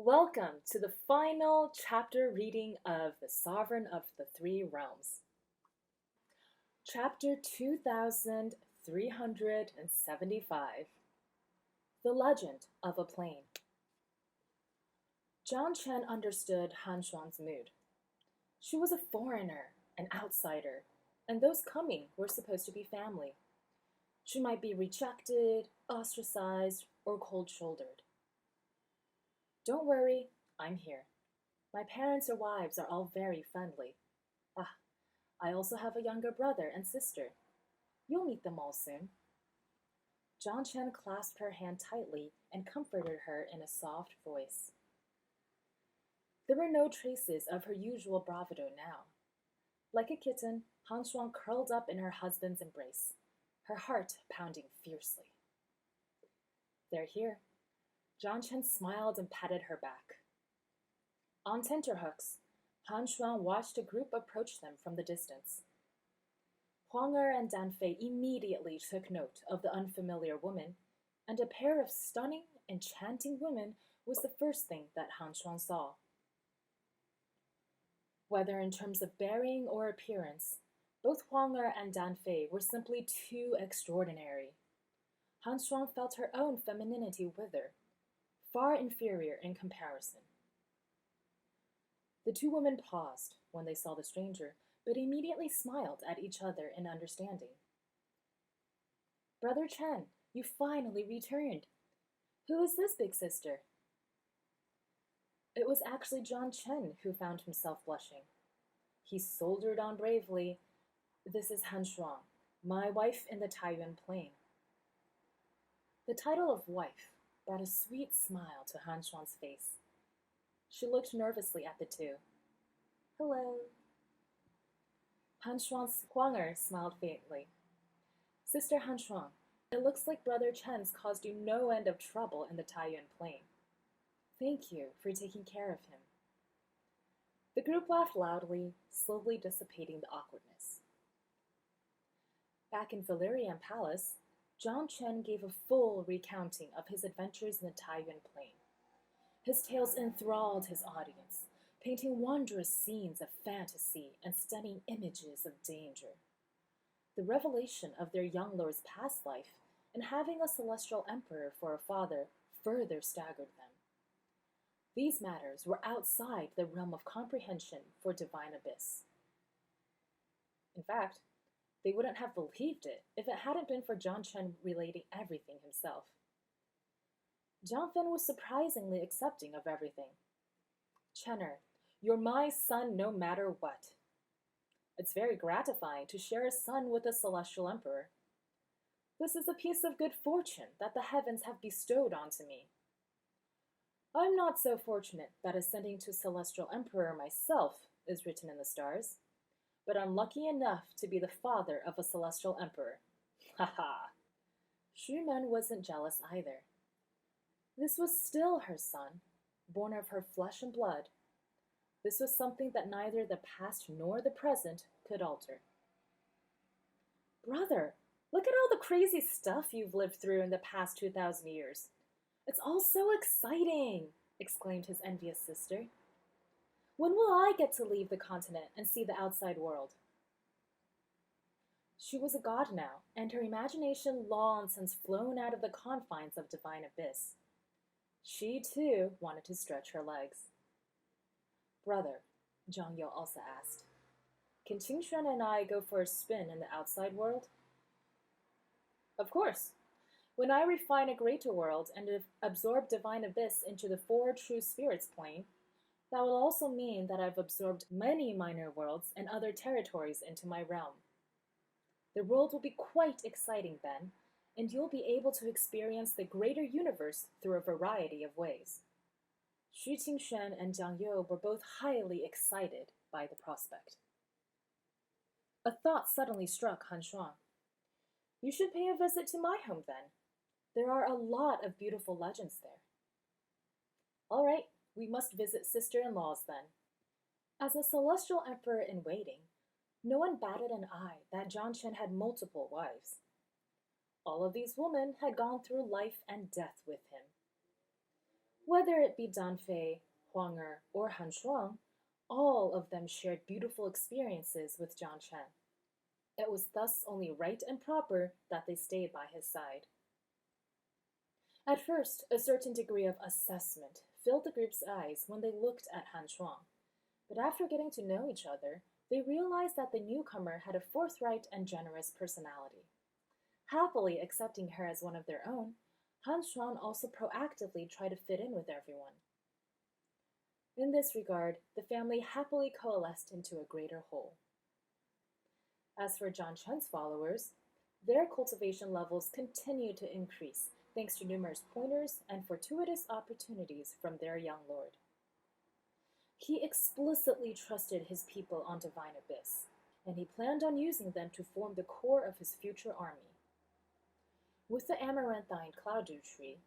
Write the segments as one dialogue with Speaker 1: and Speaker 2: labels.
Speaker 1: Welcome to the final chapter reading of The Sovereign of the Three Realms. Chapter 2375. The Legend of a Plane. Jiang Chen understood Han Shuang's mood. She was a foreigner, an outsider, and those coming were supposed to be family. She might be rejected, ostracized, or cold-shouldered. Don't worry, I'm here. My parents or wives are all very friendly. I also have a younger brother and sister. You'll meet them all soon. Jiang Chen clasped her hand tightly and comforted her in a soft voice. There were no traces of her usual bravado now. Like a kitten, Han Shuang curled up in her husband's embrace, her heart pounding fiercely. They're here. Jiang Chen smiled and patted her back. On tenterhooks, Han Shuang watched a group approach them from the distance. Huang Er and Dan Fei immediately took note of the unfamiliar woman, and a pair of stunning, enchanting women was the first thing that Han Shuang saw. Whether in terms of bearing or appearance, both Huang Er and Dan Fei were simply too extraordinary. Han Shuang felt her own femininity wither, far inferior in comparison. The two women paused when they saw the stranger, but immediately smiled at each other in understanding. Brother Chen, you finally returned. Who is this big sister? It was actually Jiang Chen who found himself blushing. He soldiered on bravely. This is Han Shuang, my wife in the Taiyuan Plain. The title of wife brought a sweet smile to Han Shuang's face. She looked nervously at the two. Hello. Huang Er smiled faintly. Sister Han Shuang, it looks like Brother Chen's caused you no end of trouble in the Taiyuan Plain. Thank you for taking care of him. The group laughed loudly, slowly dissipating the awkwardness. Back in Valerian Palace, Jiang Chen gave a full recounting of his adventures in the Taiyuan Plain. His tales enthralled his audience, painting wondrous scenes of fantasy and stunning images of danger. The revelation of their young lord's past life and having a celestial emperor for a father further staggered them. These matters were outside the realm of comprehension for Divine Abyss. In fact, they wouldn't have believed it if it hadn't been for Jiang Chen relating everything himself. Jiang Fen was surprisingly accepting of everything. Chenner, you're my son no matter what. It's very gratifying to share a son with a celestial emperor. This is a piece of good fortune that the heavens have bestowed onto me. I'm not so fortunate that ascending to celestial emperor myself is written in the stars, but I'm lucky enough to be the father of a celestial emperor. Ha ha! Xu Men wasn't jealous either. This was still her son, born of her flesh and blood. This was something that neither the past nor the present could alter. Brother, look at all the crazy stuff you've lived through in the past 2,000 years. It's all so exciting, exclaimed his envious sister. When will I get to leave the continent and see the outside world? She was a god now, and her imagination long since flown out of the confines of Divine Abyss. She, too, wanted to stretch her legs. Brother, Zhang You also asked, can Qingxuan and I go for a spin in the outside world? Of course. When I refine a greater world and absorb Divine Abyss into the Four True Spirits plane, that will also mean that I've absorbed many minor worlds and other territories into my realm. The world will be quite exciting then, and you'll be able to experience the greater universe through a variety of ways. Xu Qingxuan and Jiang You were both highly excited by the prospect. A thought suddenly struck Han Shuang. You should pay a visit to my home then. There are a lot of beautiful legends there. All right, we must visit sister-in-laws then. As a celestial emperor in waiting, no one batted an eye that Jiang Chen had multiple wives. All of these women had gone through life and death with him. Whether it be Danfei, Huang or Han Shuang, all of them shared beautiful experiences with Jiang Chen. It was thus only right and proper that they stayed by his side. At first, a certain degree of assessment filled the group's eyes when they looked at Han Shuang, but after getting to know each other, they realized that the newcomer had a forthright and generous personality. Happily accepting her as one of their own, Han Shuang also proactively tried to fit in with everyone. In this regard, the family happily coalesced into a greater whole. As for Jiang Chen's followers, their cultivation levels continued to increase thanks to numerous pointers and fortuitous opportunities from their young lord. He explicitly trusted his people on Divine Abyss, and he planned on using them to form the core of his future army. With the amaranthine clouddew tree,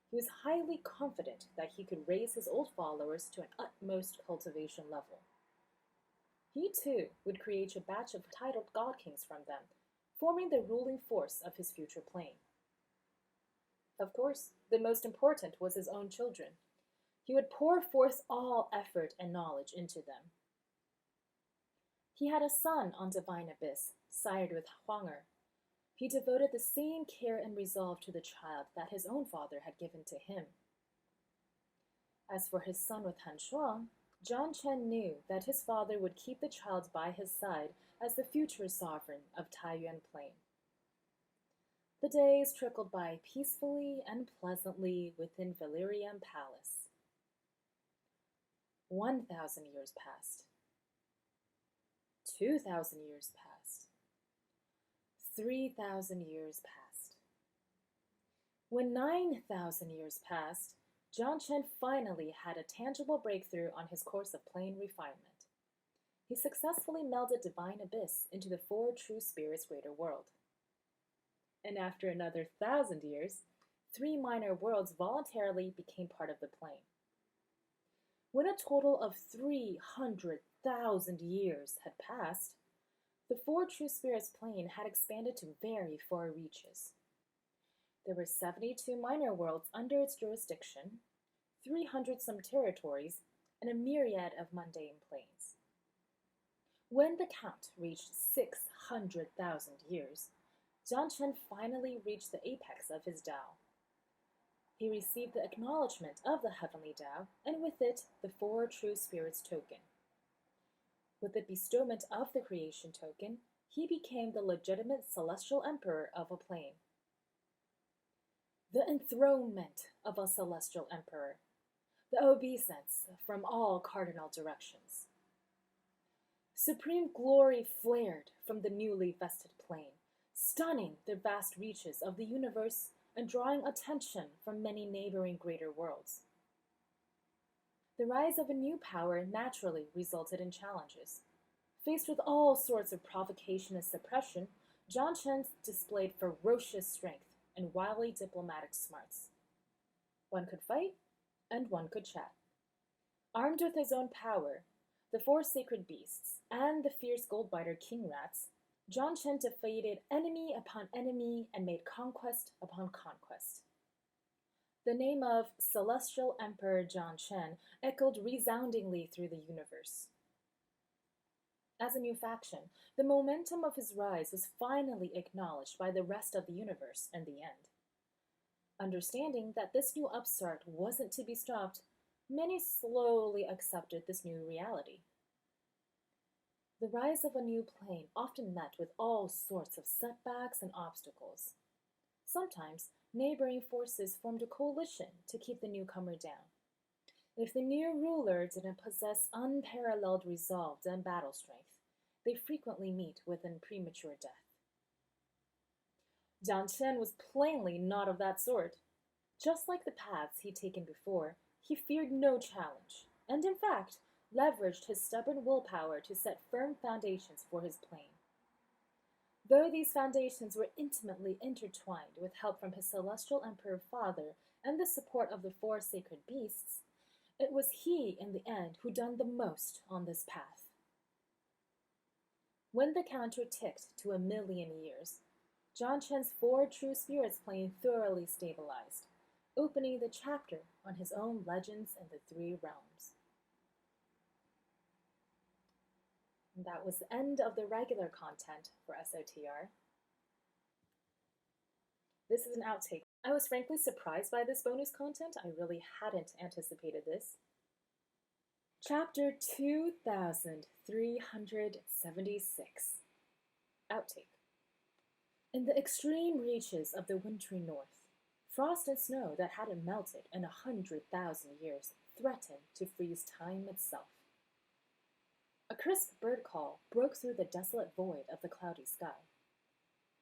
Speaker 1: he was highly confident that he could raise his old followers to an utmost cultivation level. He too would create a batch of titled god kings from them, forming the ruling force of his future plane. Of course, the most important was his own children. He would pour forth all effort and knowledge into them. He had a son on Divine Abyss, sired with Huang. He devoted the same care and resolve to the child that his own father had given to him. As for his son with Han Shuang, Jiang Chen knew that his father would keep the child by his side as the future sovereign of Taiyuan Plain. The days trickled by peacefully and pleasantly within Valerian Palace. 1,000 years passed. 2,000 years passed. 3,000 years passed. When 9,000 years passed, Jiang Chen finally had a tangible breakthrough on his course of plane refinement. He successfully melded Divine Abyss into the four true spirits' greater world. And after another 1,000 years, 3 minor worlds voluntarily became part of the plane. When a total of 300,000 years had passed, the four true spirits' plane had expanded to very far reaches. There were 72 minor worlds under its jurisdiction, 300-some territories, and a myriad of mundane planes. When the count reached 600,000 years, Jiang Chen finally reached the apex of his Tao. He received the acknowledgement of the heavenly Tao, and with it, the four true spirits token. With the bestowment of the creation token, he became the legitimate celestial emperor of a plane. The enthronement of a celestial emperor, the obeisance from all cardinal directions. Supreme glory flared from the newly vested plane, stunning the vast reaches of the universe and drawing attention from many neighboring greater worlds. The rise of a new power naturally resulted in challenges. Faced with all sorts of provocation and suppression, Jiang Chen displayed ferocious strength and wildly diplomatic smarts. One could fight, and one could chat. Armed with his own power, the four sacred beasts, and the fierce gold-biter king rats, Jiang Chen defeated enemy upon enemy and made conquest upon conquest. The name of Celestial Emperor Jiang Chen echoed resoundingly through the universe. As a new faction, the momentum of his rise was finally acknowledged by the rest of the universe in the end. Understanding that this new upstart wasn't to be stopped, many slowly accepted this new reality. The rise of a new plane often met with all sorts of setbacks and obstacles. Sometimes, neighboring forces formed a coalition to keep the newcomer down. If the new ruler didn't possess unparalleled resolve and battle strength, they frequently meet with a premature death. Jiang Chen was plainly not of that sort. Just like the paths he'd taken before, he feared no challenge, and in fact, leveraged his stubborn willpower to set firm foundations for his plane. Though these foundations were intimately intertwined with help from his celestial emperor father and the support of the four sacred beasts, it was he, in the end, who done the most on this path. When the counter ticked to 1,000,000 years, Jiang Chen's four true spirits plane thoroughly stabilized, opening the chapter on his own legends in the three realms. And that was the end of the regular content for SOTR. This is an outtake. I was frankly surprised by this bonus content. I really hadn't anticipated this. Chapter 2376. Outtake. In the extreme reaches of the wintry north, frost and snow that hadn't melted in 100,000 years threatened to freeze time itself. A crisp bird call broke through the desolate void of the cloudy sky.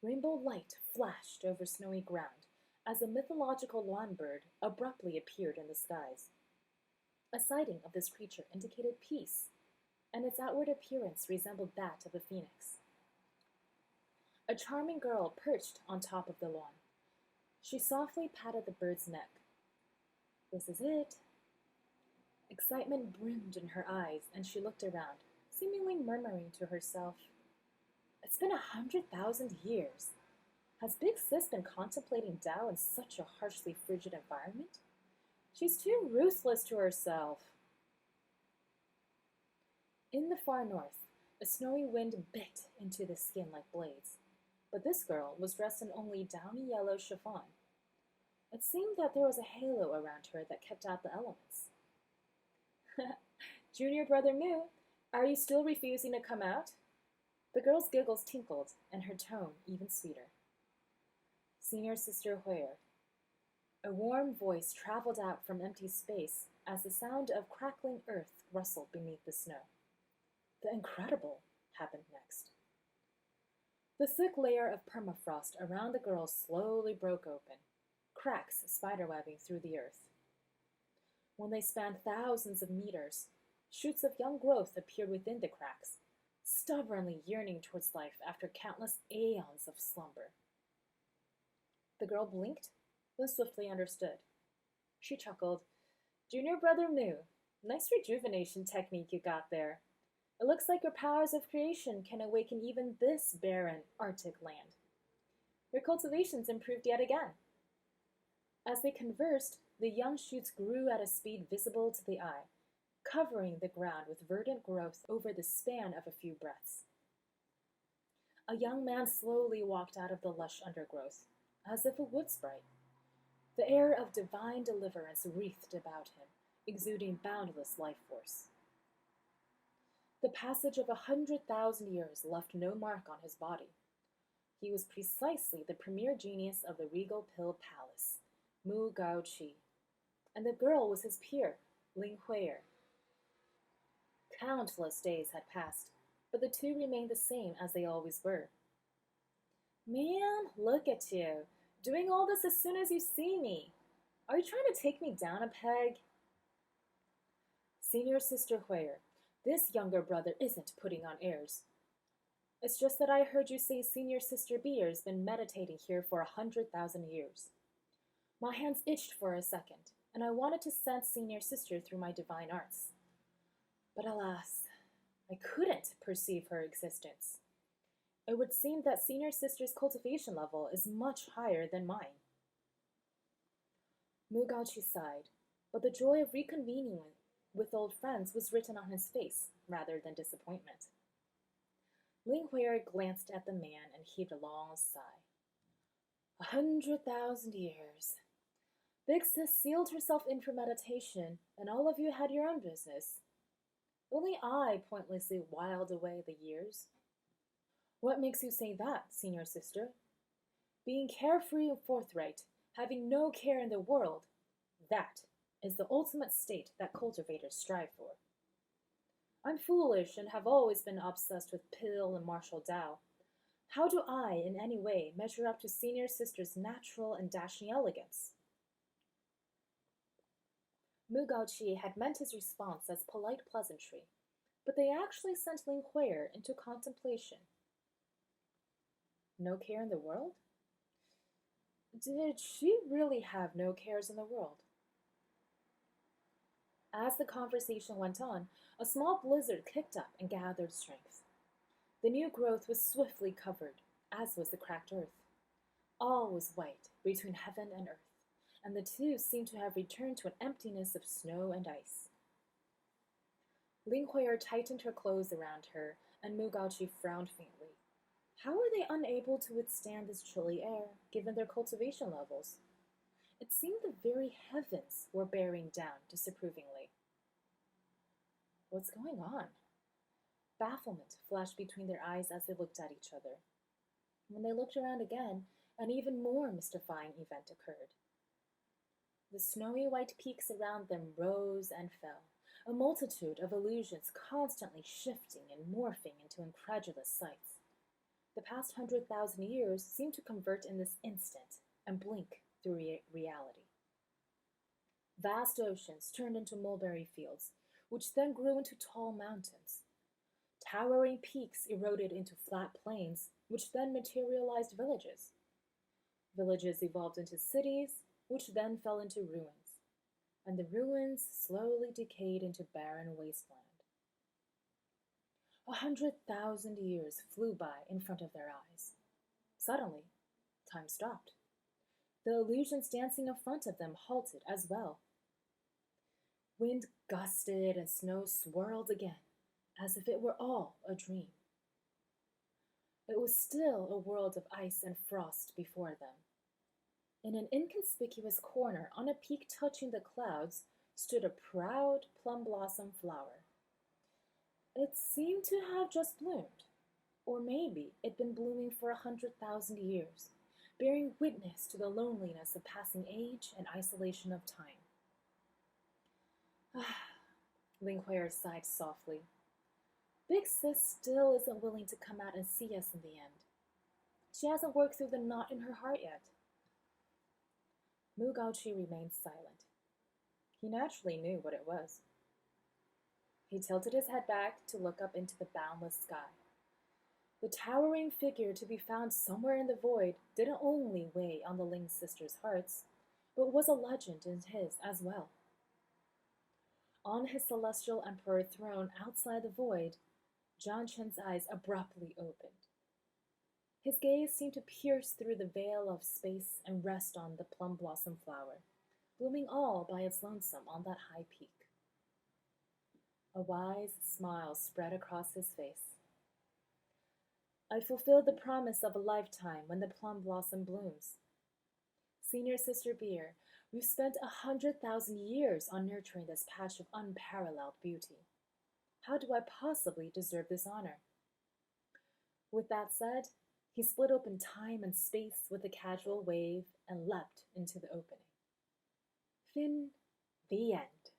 Speaker 1: Rainbow light flashed over snowy ground as a mythological lawn bird abruptly appeared in the skies. A sighting of this creature indicated peace, and its outward appearance resembled that of a phoenix. A charming girl perched on top of the lawn. She softly patted the bird's neck. "This is it." Excitement brimmed in her eyes, and she looked around, seemingly murmuring to herself, "It's been 100,000 years. Has Big Sis been contemplating Tao in such a harshly frigid environment? She's too ruthless to herself." In the far north, a snowy wind bit into the skin like blades, but this girl was dressed in only downy yellow chiffon. It seemed that there was a halo around her that kept out the elements. "Junior brother Moo, are you still refusing to come out?" The girl's giggles tinkled, and her tone even sweeter. "Senior Sister Hoyer." A warm voice traveled out from empty space as the sound of crackling earth rustled beneath the snow. The incredible happened next. The thick layer of permafrost around the girl slowly broke open, cracks spiderwebbing through the earth. When they spanned thousands of meters, shoots of young growth appeared within the cracks, stubbornly yearning towards life after countless aeons of slumber. The girl blinked, then swiftly understood. She chuckled. "Junior brother Moo, nice rejuvenation technique you got there. It looks like your powers of creation can awaken even this barren Arctic land. Your cultivation's improved yet again." As they conversed, the young shoots grew at a speed visible to the eye, covering the ground with verdant growth over the span of a few breaths. A young man slowly walked out of the lush undergrowth, as if a wood sprite. The air of divine deliverance wreathed about him, exuding boundless life force. The passage of 100,000 years left no mark on his body. He was precisely the premier genius of the regal pill palace, Mu Gao Qi, and the girl was his peer, Ling Huier. Countless days had passed, but the two remained the same as they always were. "Man, look at you, doing all this as soon as you see me. Are you trying to take me down a peg?" "Senior Sister Huier, this younger brother isn't putting on airs. It's just that I heard you say Senior Sister Beer's been meditating here for 100,000 years. My hands itched for a second, and I wanted to sense Senior Sister through my divine arts. But alas, I couldn't perceive her existence. It would seem that Senior Sister's cultivation level is much higher than mine." Mu Gaoqi sighed, but the joy of reconvening with old friends was written on his face rather than disappointment. Ling Huier glanced at the man and heaved a long sigh. 100,000 years. Big Sis sealed herself in for meditation, and all of you had your own business. Only I pointlessly whiled away the years. What makes you say that, Senior Sister? Being carefree and forthright, having no care in the world, that is the ultimate state that cultivators strive for. I'm foolish and have always been obsessed with pill and martial Tao. How do I, in any way, measure up to Senior Sister's natural and dashing elegance?" Mu Gaoqi had meant his response as polite pleasantry, but they actually sent Ling Huier into contemplation. No care in the world? Did she really have no cares in the world? As the conversation went on, a small blizzard kicked up and gathered strength. The new growth was swiftly covered, as was the cracked earth. All was white between heaven and earth, and the two seemed to have returned to an emptiness of snow and ice. Ling Huier tightened her clothes around her, and Mu Gaoqi frowned faintly. How were they unable to withstand this chilly air, given their cultivation levels? It seemed the very heavens were bearing down disapprovingly. What's going on? Bafflement flashed between their eyes as they looked at each other. When they looked around again, an even more mystifying event occurred. The snowy white peaks around them rose and fell, a multitude of illusions constantly shifting and morphing into incredulous sights. The past 100,000 years seemed to convert in this instant and blink through reality. Vast oceans turned into mulberry fields, which then grew into tall mountains. Towering peaks eroded into flat plains, which then materialized villages. Villages evolved into cities, which then fell into ruins, and the ruins slowly decayed into barren wasteland. 100,000 years flew by in front of their eyes. Suddenly, time stopped. The illusions dancing in front of them halted as well. Wind gusted and snow swirled again, as if it were all a dream. It was still a world of ice and frost before them. In an inconspicuous corner on a peak touching the clouds stood a proud plum blossom flower. It seemed to have just bloomed, or maybe it'd been blooming for 100,000 years, bearing witness to the loneliness of passing age and isolation of time. Ling Huier sighed softly. Big Sis still isn't willing to come out and see us in the end. She hasn't worked through the knot in her heart yet. Mu Gaoqi remained silent. He naturally knew what it was. He tilted his head back to look up into the boundless sky. The towering figure to be found somewhere in the void didn't only weigh on the Ling sisters' hearts, but was a legend in his as well. On his celestial emperor throne outside the void, Jiang Chen's eyes abruptly opened. His gaze seemed to pierce through the veil of space and rest on the plum blossom flower, blooming all by its lonesome on that high peak. A wise smile spread across his face. I fulfilled the promise of a lifetime when the plum blossom blooms. Senior Sister Beer, we've spent 100,000 years on nurturing this patch of unparalleled beauty. How do I possibly deserve this honor? With that said, he split open time and space with a casual wave and leapt into the opening. Fin, the end.